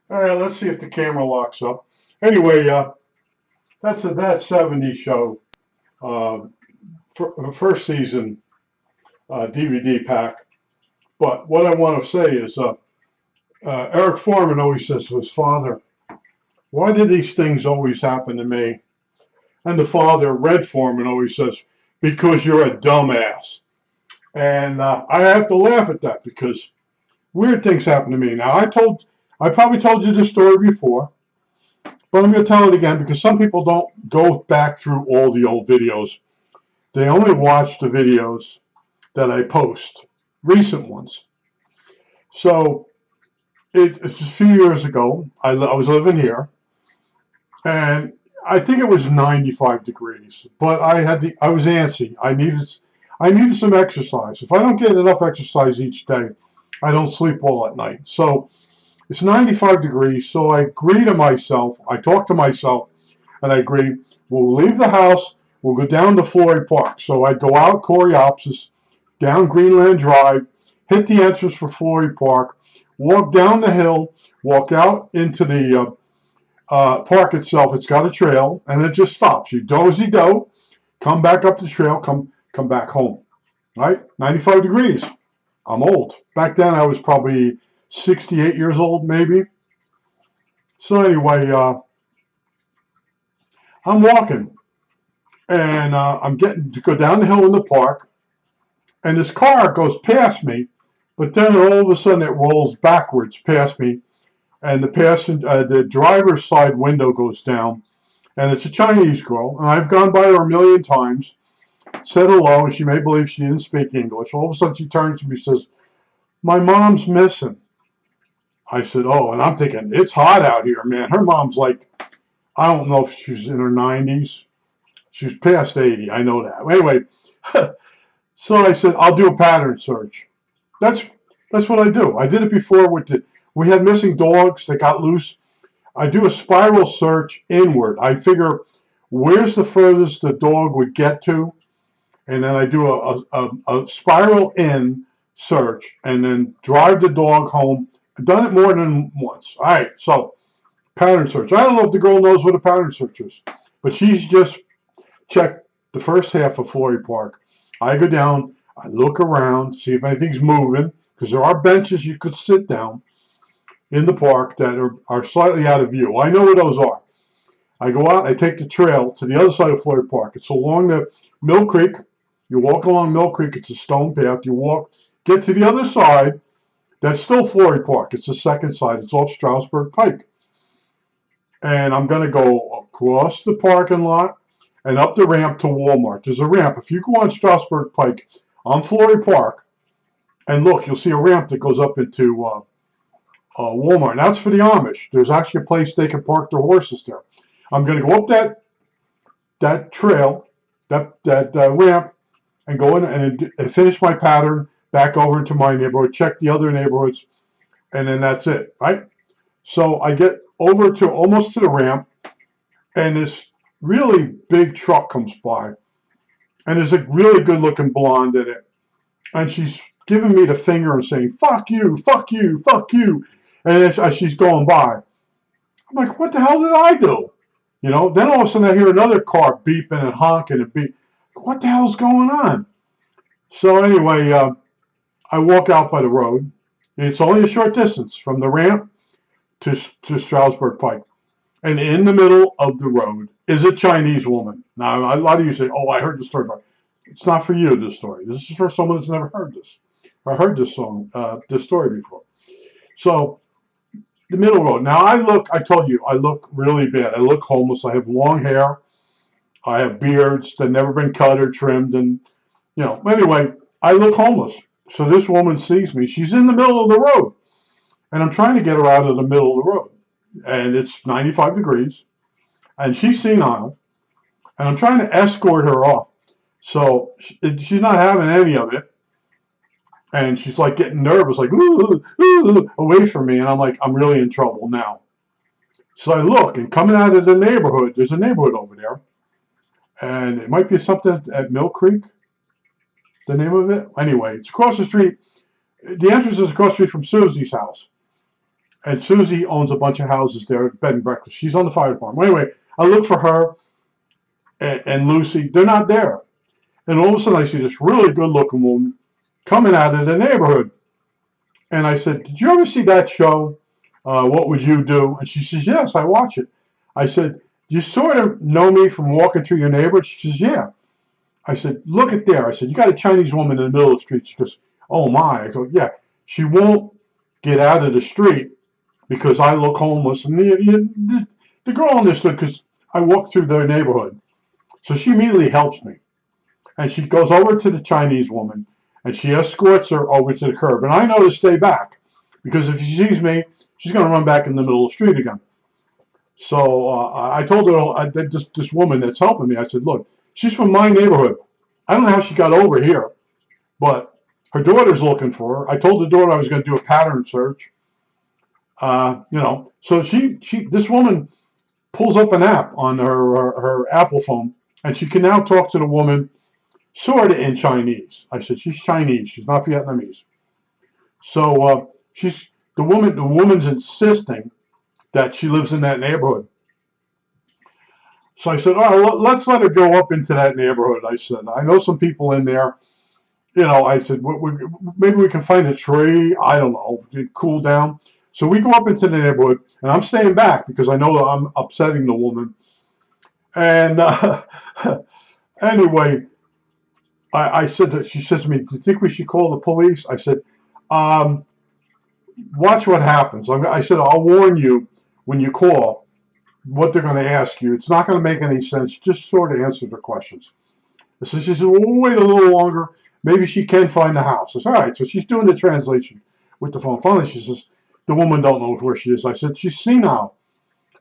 All right, let's see if the camera locks up. Anyway, that's that '70s show, uh, first season DVD pack. But what I want to say is, Eric Foreman always says to his father, "Why did these things always happen to me?" And the father, Red Foreman, always says, "Because you're a dumbass." And I have to laugh at that because weird things happen to me. Now, I probably told you this story before, but I'm going to tell it again because some people don't go back through all the old videos. They only watch the videos that I post, recent ones. So it's a few years ago. I was living here, and I think it was 95 degrees. But I was antsy. I needed some exercise. If I don't get enough exercise each day, I don't sleep well at night. So it's 95 degrees. So I agree to myself. I talk to myself, and I agree. We'll leave the house. We'll go down to Floyd Park. So I'd go out Coreopsis, down Greenland Drive, hit the entrance for Floyd Park, walk down the hill, walk out into the park itself. It's got a trail, and it just stops. You dozy do, come back up the trail, come back home. Right? 95 degrees. I'm old. Back then, I was probably 68 years old, maybe. So anyway, I'm walking, and I'm getting to go down the hill in the park, and this car goes past me, but then all of a sudden it rolls backwards past me, and the driver's side window goes down, and it's a Chinese girl, and I've gone by her a million times, said hello, and she may believe she didn't speak English. All of a sudden she turns to me and says, "My mom's missing." I said, "Oh," and I'm thinking, it's hot out here, man. Her mom's like, I don't know if she's in her 90s. She's past 80, I know that. Anyway, so I said, "I'll do a pattern search." That's that's what I do. I did it before we had missing dogs that got loose. I do a spiral search inward. I figure where's the furthest the dog would get to, and then I do a spiral in search, and then drive the dog home. I've done it more than once. All right, so pattern search. I don't know if the girl knows what a pattern search is, but she's just checked the first half of Floyd Park. I go down, I look around, see if anything's moving, because there are benches you could sit down in the park that are slightly out of view. I know where those are. I go out, I take the trail to the other side of Floyd Park. It's along the Mill Creek. You walk along Mill Creek, it's a stone path. You walk, get to the other side, that's still Floyd Park. It's the second side. It's off Stroudsburg Pike. And I'm going to go across the parking lot and up the ramp to Walmart. There's a ramp. If you go on Stroudsburg Pike on Floyd Park and look, you'll see a ramp that goes up into Walmart. Now, that's for the Amish. There's actually a place they can park their horses there. I'm going to go up that trail, that ramp, and go in and finish my pattern back over into my neighborhood, check the other neighborhoods, and then that's it, right? So I get over to almost to the ramp, and this really big truck comes by, and there's a really good-looking blonde in it, and she's giving me the finger and saying, "Fuck you, fuck you, fuck you," and as she's going by, I'm like, "What the hell did I do?" You know. Then all of a sudden I hear another car beeping and honking and beep. What the hell's going on? So anyway, I walk out by the road. It's only a short distance from the ramp to Stroudsburg Pike. And in the middle of the road is a Chinese woman. Now, a lot of you say, "Oh, I heard the story." But it's not for you, this story. This is for someone that's never heard this. I heard this story before. So, the middle road. Now, I told you, I look really bad. I look homeless. I have long hair. I have beards that never been cut or trimmed. And, anyway, I look homeless. So this woman sees me. She's in the middle of the road. And I'm trying to get her out of the middle of the road. And it's 95 degrees. And she's senile. And I'm trying to escort her off. So she's not having any of it. And she's like getting nervous, like, "Ooh, ooh," away from me. And I'm like, I'm really in trouble now. So I look, and coming out of the neighborhood, there's a neighborhood over there. And it might be something at Mill Creek, the name of it. Anyway, it's across the street. The entrance is across the street from Susie's house. And Susie owns a bunch of houses there, bed and breakfast. She's on the fire department. Anyway, I look for her and Lucy. They're not there. And all of a sudden, I see this really good-looking woman coming out of the neighborhood. And I said, did you ever see that show, What Would You Do? And she says, yes, I watch it. I said, do you sort of know me from walking through your neighborhood? She says, yeah. I said, look at there. I said, you got a Chinese woman in the middle of the street. She goes, oh my. I go, yeah. She won't get out of the street because I look homeless. And the girl understood because I walked through their neighborhood. So she immediately helps me. And she goes over to the Chinese woman, and she escorts her over to the curb. And I know to stay back, because if she sees me, she's going to run back in the middle of the street again. So I told her, this woman that's helping me, I said, look, she's from my neighborhood. I don't know how she got over here, but her daughter's looking for her. I told the daughter I was going to do a pattern search. So this woman pulls up an app on her Apple phone, and she can now talk to the woman sort of in Chinese. I said, she's Chinese. She's not Vietnamese. So the woman's insisting that she lives in that neighborhood. So I said, all right, let's let her go up into that neighborhood. I said, I know some people in there. I said, maybe we can find a tree. I don't know, to cool down. So we go up into the neighborhood, and I'm staying back because I know that I'm upsetting the woman. And anyway, I said that she says to me, do you think we should call the police? I said, watch what happens. I said, I'll warn you when you call what they're going to ask you. It's not going to make any sense. Just sort of answer the questions. So she said, we'll wait a little longer. Maybe she can find the house. I said, all right. So she's doing the translation with the phone. Finally, she says, the woman don't know where she is. I said, she's senile,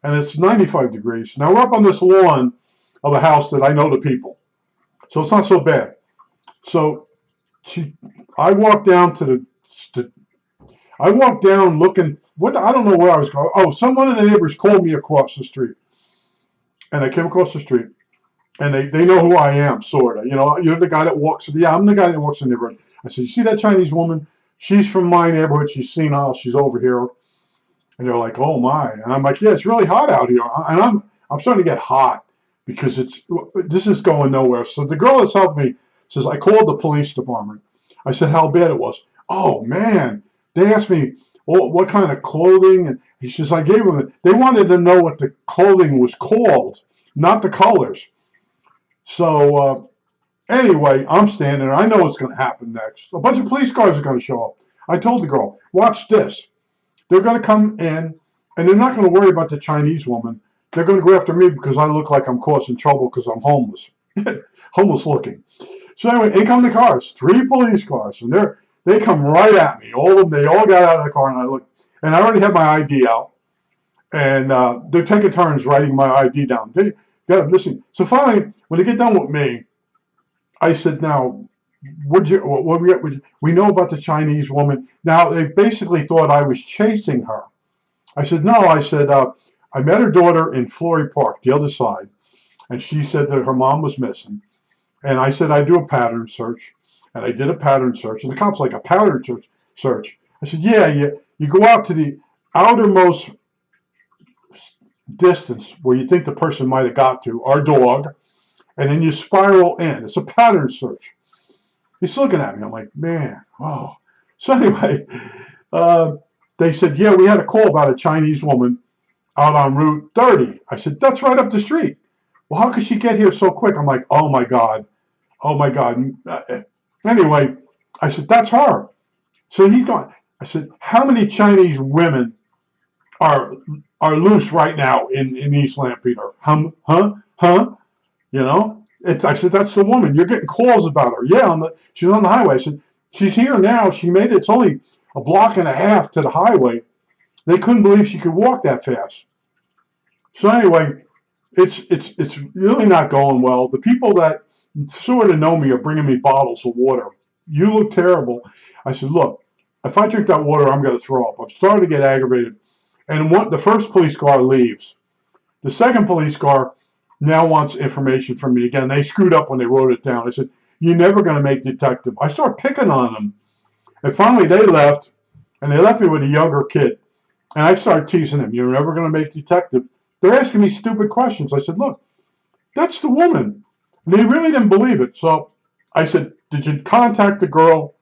and it's 95 degrees. Now, we're up on this lawn of a house that I know the people. So it's not so bad. So I walked down looking. I don't know where I was going. Oh, one of the neighbors called me across the street, and I came across the street, and they know who I am, sort of. You're the guy that walks. Yeah, I'm the guy that walks in the neighborhood. I said, you see that Chinese woman? She's from my neighborhood. She's senile. She's over here, and they're like, oh my. And I'm like, yeah, it's really hot out here, and I'm starting to get hot because this is going nowhere. So the girl that's helped me says, I called the police department. I said how bad it was. Oh, man. They asked me what kind of clothing. And he says, I gave them. They wanted to know what the clothing was called, not the colors. So anyway, I'm standing there. I know what's going to happen next. A bunch of police cars are going to show up. I told the girl, watch this. They're going to come in, and they're not going to worry about the Chinese woman. They're going to go after me because I look like I'm causing trouble because I'm homeless. Homeless looking. So anyway, in come the cars, 3 police cars, and they come right at me. All of them, they all got out of the car, and I looked, and I already had my ID out, and they're taking turns writing my ID down. They got listen. So finally, when they get done with me, I said, "Now, we know about the Chinese woman." Now they basically thought I was chasing her. I said, "No." I said, "I met her daughter in Flory Park, the other side, and she said that her mom was missing." And I said, I do a pattern search. And I did a pattern search. And the cop's like, a pattern search? I said, yeah, you go out to the outermost distance where you think the person might have got to, our dog, and then you spiral in. It's a pattern search. He's looking at me. I'm like, man, oh. So anyway, they said, yeah, we had a call about a Chinese woman out on Route 30. I said, that's right up the street. Well, how could she get here so quick? I'm like, oh my God. Oh my God. Anyway, I said, that's her. So he's gone. I said, how many Chinese women are loose right now in East Lampeter? Huh? I said, that's the woman. You're getting calls about her. Yeah, she's on the highway. I said, she's here now. She made it. It's only a block and a half to the highway. They couldn't believe she could walk that fast. So anyway, it's really not going well. The people that sort of know me are bringing me bottles of water. You look terrible. I said, look, if I drink that water, I'm going to throw up. I'm starting to get aggravated. And the first police car leaves. The second police car now wants information from me. Again, they screwed up when they wrote it down. I said, you're never going to make detective. I start picking on them. And finally they left, and they left me with a younger kid. And I started teasing him. You're never going to make detective. They're asking me stupid questions. I said, look, that's the woman. And they really didn't believe it. So I said, did you contact the girl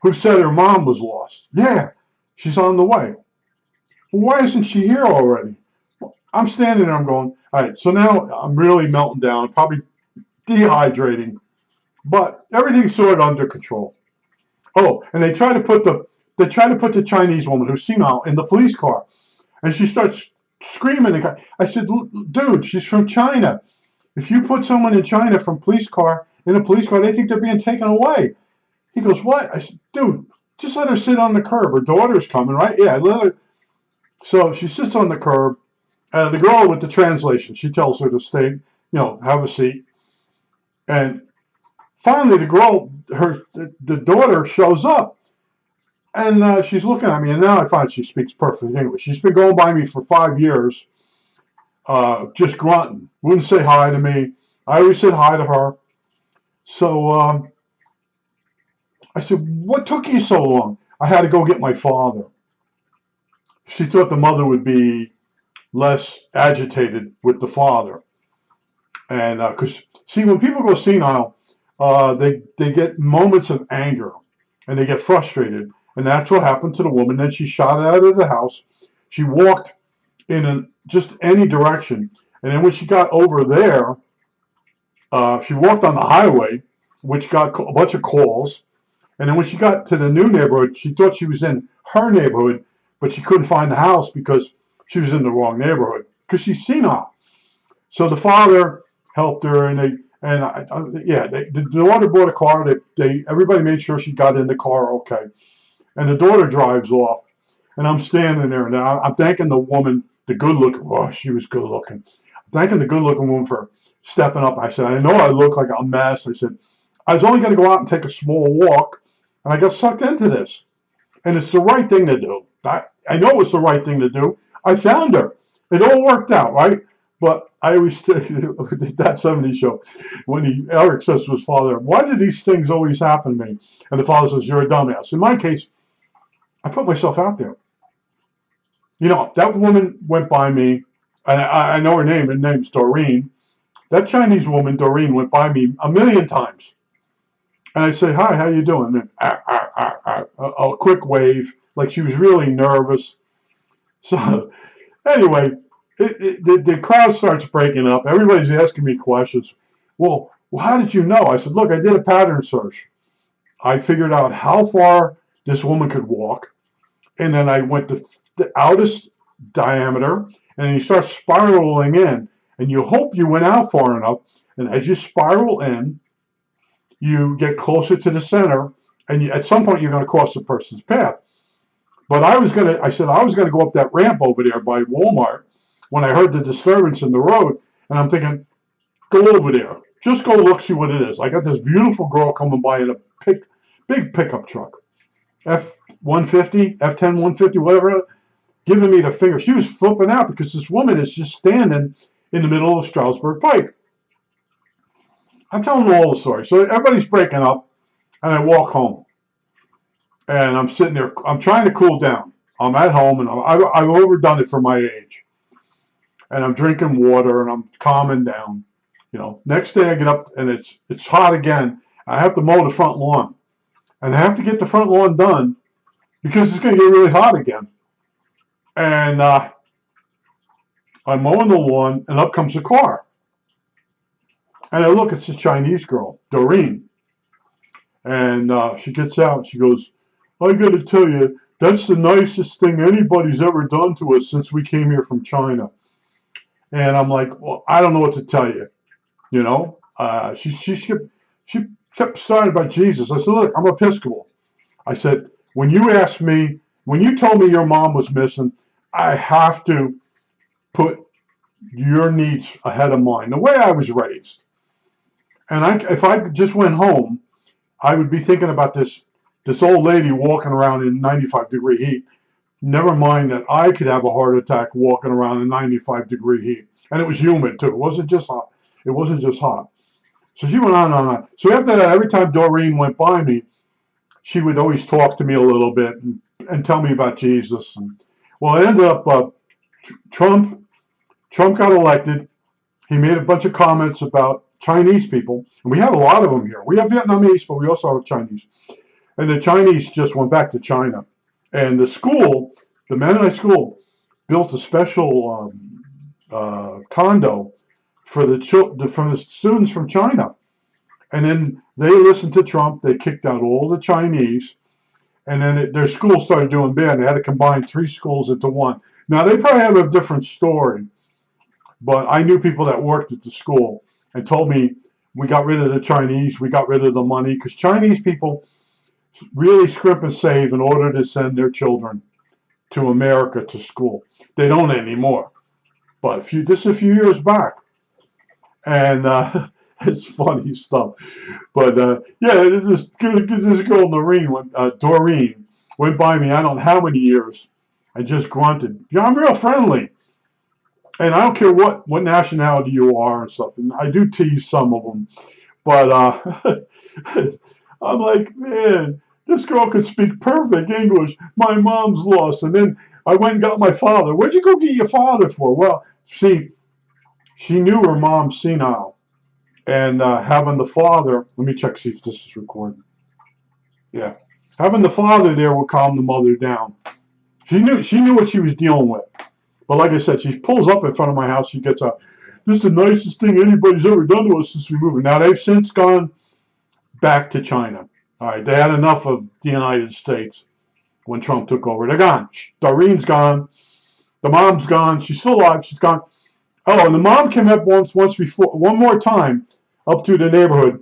who said her mom was lost? Yeah, she's on the way. Well, why isn't she here already? Well, I'm standing there, I'm going, all right, so now I'm really melting down, probably dehydrating, but everything's sort of under control. Oh, and they try to put the Chinese woman who's senile in the police car, and she starts screaming. I said, dude, she's from China. If you put someone in China from police car in a police car, they think they're being taken away. He goes, what? I said, dude, just let her sit on the curb. Her daughter's coming, right? Yeah, let her. So she sits on the curb. The girl with the translation, she tells her to stay, have a seat. And finally, the daughter shows up. And she's looking at me, and now I find she speaks perfect English. She's been going by me for 5 years, just grunting. Wouldn't say hi to me. I always said hi to her. So I said, what took you so long? I had to go get my father. She thought the mother would be less agitated with the father. And because, see, when people go senile, they get moments of anger, and they get frustrated. And that's what happened to the woman. Then she shot out of the house. She walked in just any direction. And then when she got over there, she walked on the highway, which got a bunch of calls. And then when she got to the new neighborhood, she thought she was in her neighborhood, but she couldn't find the house because she was in the wrong neighborhood because she's senile. So the father helped her, and the daughter bought a car. Everybody made sure she got in the car okay. And the daughter drives off, and I'm standing there, and I'm thanking the woman, the good-looking. Oh, she was good-looking. I'm thanking the good-looking woman for stepping up. I said, I know I look like a mess. I said, I was only going to go out and take a small walk, and I got sucked into this. And it's the right thing to do. I know it's the right thing to do. I found her. It all worked out, right? But I always, that 70s show, when Eric says to his father, why do these things always happen to me? And the father says, you're a dumbass. In my case, I put myself out there. That woman went by me, and I know her name. Her name's Doreen. That Chinese woman, Doreen, went by me a million times. And I say, hi, how you doing? And a quick wave, like she was really nervous. So anyway, the crowd starts breaking up. Everybody's asking me questions. Well, how did you know? I said, look, I did a pattern search. I figured out how far this woman could walk. And then I went to the outest diameter, and you start spiraling in. And you hope you went out far enough. And as you spiral in, you get closer to the center, and at some point you're going to cross the person's path. But I said I was going to go up that ramp over there by Walmart when I heard the disturbance in the road, and I'm thinking, go over there. Just go look, see what it is. I got this beautiful girl coming by in a big pickup truck. F-150, F-10 150, whatever, giving me the finger. She was flipping out because this woman is just standing in the middle of Stroudsburg Pike. I'm telling them all the story. So everybody's breaking up, and I walk home. And I'm sitting there. I'm trying to cool down. I'm at home, and I've overdone it for my age. And I'm drinking water, and I'm calming down. Next day I get up, and it's hot again. I have to mow the front lawn. And I have to get the front lawn done because it's going to get really hot again. And I'm mowing the lawn, and up comes a car. And I look, it's a Chinese girl, Doreen. And she gets out, and she goes, I got to tell you, that's the nicest thing anybody's ever done to us since we came here from China. And I'm like, well, I don't know what to tell you. She kept starting about Jesus. I said, look, I'm Episcopal. I said, when you told me your mom was missing, I have to put your needs ahead of mine, the way I was raised. And if I just went home, I would be thinking about this old lady walking around in 95-degree heat. Never mind that I could have a heart attack walking around in 95-degree heat. And it was humid, too. It wasn't just hot. So she went on and on. So after that, every time Doreen went by me, she would always talk to me a little bit and tell me about Jesus. And, well, it ended up Trump got elected. He made a bunch of comments about Chinese people, and we have a lot of them here. We have Vietnamese, but we also have Chinese. And the Chinese just went back to China. And the school, the Mennonite school, built a special condo for the students from China. And then they listened to Trump. They kicked out all the Chinese. And then their school started doing bad. They had to combine 3 schools into one. Now, they probably have a different story. But I knew people that worked at the school and told me we got rid of the Chinese. We got rid of the money. Because Chinese people really scrimp and save in order to send their children to America to school. They don't anymore. But this is a few years back. And it's funny stuff. But yeah, this girl Doreen went by me, I don't know how many years, and just grunted. Yeah, I'm real friendly. And I don't care what nationality you are and stuff. And I do tease some of them. But I'm like, man, this girl could speak perfect English. My mom's lost. And then I went and got my father. Where'd you go get your father for? Well, see, she knew her mom's senile. And having the father, let me check, see if this is recording. Yeah. Having the father there will calm the mother down. She knew what she was dealing with. But like I said, she pulls up in front of my house. She gets up. This is the nicest thing anybody's ever done to us since we moved. Now, they've since gone back to China. All right, they had enough of the United States when Trump took over. They're gone. Doreen's gone. The mom's gone. She's still alive. She's gone. Oh, and the mom came up once before, one more time, up to the neighborhood,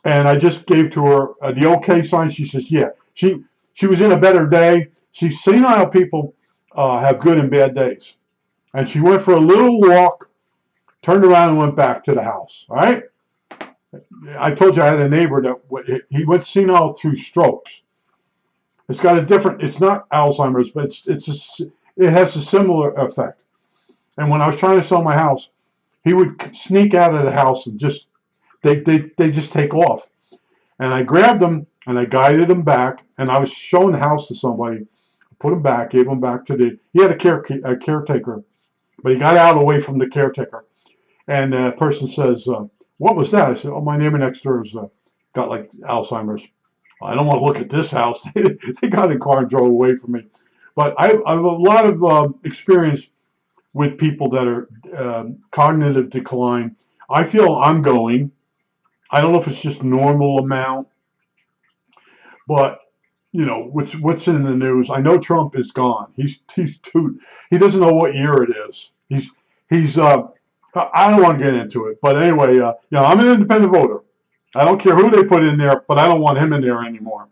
and I just gave to her the okay sign. She says, yeah. She was in a better day. See, senile people have good and bad days. And she went for a little walk, turned around and went back to the house. All right? I told you I had a neighbor that he went senile through strokes. It's got a different, it's not Alzheimer's, but it has a similar effect. And when I was trying to sell my house, he would sneak out of the house and just, they just take off. And I grabbed him and I guided him back, and I was showing the house to somebody, put him back, gave him back to he had a caretaker, but he got out away from the caretaker. And the person says, what was that? I said, oh, my neighbor next door has got like Alzheimer's. I don't want to look at this house. They got in the car and drove away from me. But I have a lot of experience with people that are cognitive decline. I feel I'm going. I don't know if it's just normal amount, but you know what's in the news. I know Trump is gone. He doesn't know what year it is. He's I don't want to get into it, but anyway, I'm an independent voter. I don't care who they put in there, but I don't want him in there anymore.